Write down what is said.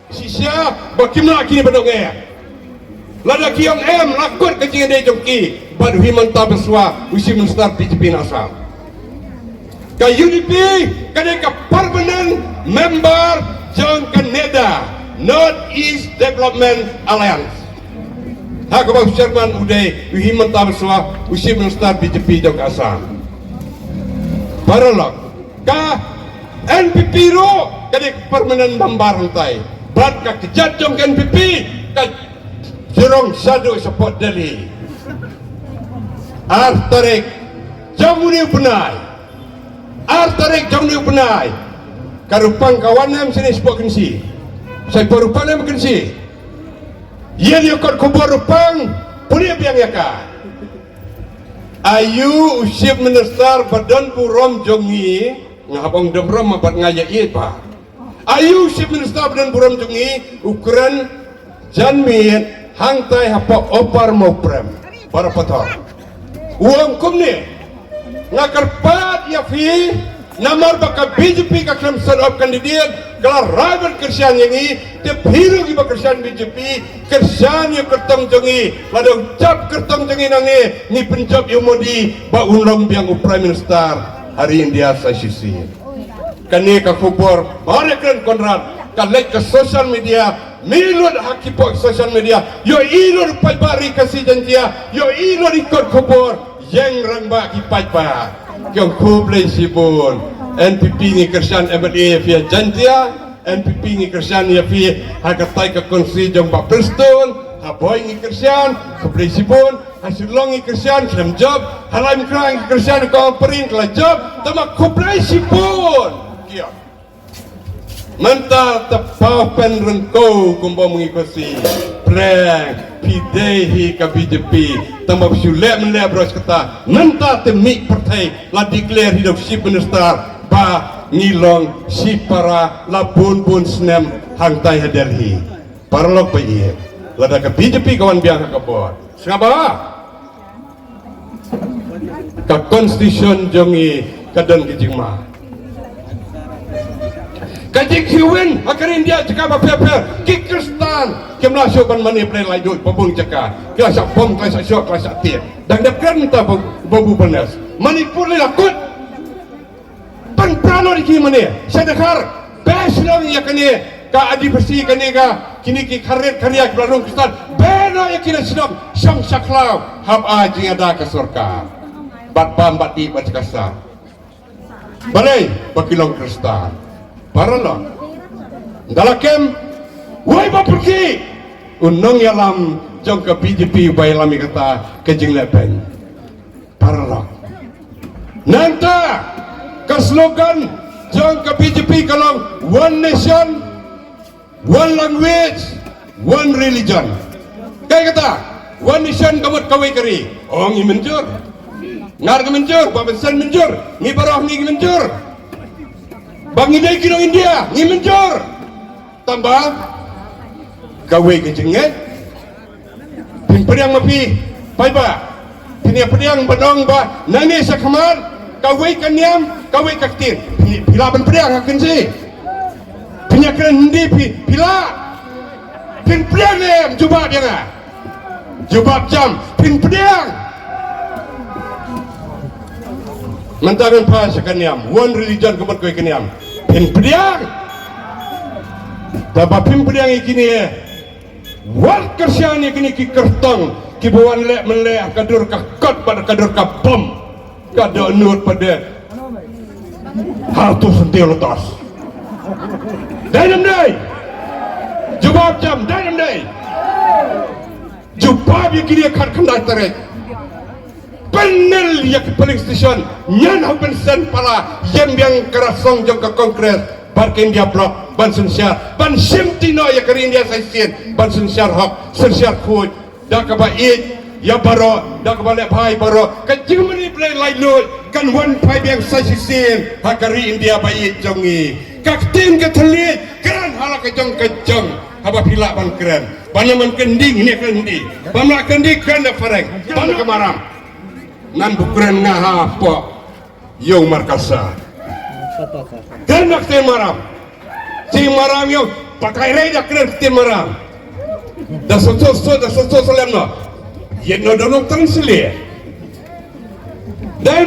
Sisya bakimla kini badong lada kiong lakut kecing dia jongki badu himan tabaswa usi menstar PJP Asam ka UDP kade ka permanent member jong Kanada North East Development Alliance hakabang Sherman uday himan tabaswa usi menstar PJP jong Asam paralog ka NPP ro kade permanent member huntai bat ka kejat jong NPP ka Jerong sadu support Delhi Artarik jamuni penai Artarik jamuni penai karupang kawanam sini sebab kensi saya parupanam kensi ia diokot kubur rupang punya biang yaka ayu usip minister badan purom jongi ngabong demram mabat ngaya ipa ayu usip minister badan purom jongi ukuran janmit hangtai hapok opar mau prem para patok uang kumni ngakar pat ya fi namar baka BJP ka klam serop kandidat kelar rival kersian yang ini te hiru iba kersian BJP kersian yang kertong jongi ladong cap kertong jongi nangi ni penjab yang modi ba unlong biang prime minister hari India sa sisi kani ka kubur bare kren konrad kalek ke social media milud hakipok social media yo ilur paibari kasih jantia yo ilur ikut kubur yang rangba kipai pa yang kublai sibun NPP ni kersian MLA via jantia NPP ni kersian ya via hagatai ke konsi jong ba Preston haboy ni kersian kublai sibun hasilong ni kersian dalam job halam kerang kersian kau perin kelah job tema kublai sibun kia mental tepau penrengkau kumpa mengikuti prank pidehi ke BJP tambah sulek melek beros kata mental temik partai la declare hidup si minister ba ngilong si para labun bun senem hangtai Delhi parlok bayi lada ke BJP kawan biang ke bawah sengapa ke konstitusi jongi kadan kejingma kajik hiwin akar India cakap apa-apa ki Kristan ki Malaysia ban mani play lai duk babung cakap ki sak bom kelas syok kelas tiap dan dekan minta babu panas Manipur le lakut pan prano di ki mani sedekar beslong ya kani ka adi bersih kani ka kini ki karir karya Balarung Kristan beno ya kini sedap sang saklau hab aji ada ke surga bat bam bat di bat kasar balai bakilong Kristan paralog dalakem woi ba pergi unong yalam jong ke BJP bai lami kata kejing lepen paralog nanta ke slogan jong ke BJP kalong one nation one language one religion kaya kata one nation kamut kawai kari oh ngi menjur ngar ke menjur babensan menjur ngi barah ngi menjur bangi dai kinong India ngi menjor tambah gawe kejengnya pimperiang mapi paiba pinia periang badong ba nani sakhamar gawe kaniam gawe kaktir pila ban periang akan si pinia kendi pila pin periang nem jubab dia ngah jubab jam pin periang mantaran pa sa kaniam one religion kemat gawe kaniam pimpediang dapat pimpediang ikini wal kersian ikini ki kertong ki bawan lek melek kadur kakot pada kadur kabom kada nur pada hatu sentil letas dalam day jawab jam dalam day jawab ikini kat kendai tarik panel yang paling station nyan hapen sen pala yang kerasong jong ke kongres barken dia blok ban sensiar ban simtino ya kerin dia saisien ban sensiar hak sensiar kuj dak ba it ya baro dak ba le pai baro ka jimri play lai lut kan wan pai biang saisien hakari india ba it jongi ka tim ka telit kan hala ka jong haba pila ban keren banaman kending ni kendi bamla kendi kan fareng ban kemaram nan bukuran ngaha po yung markasa dan nakte maram si maram yung pakai ray dah kena timarang. Dah sosok salam no. Yen no donok tang sele. Dai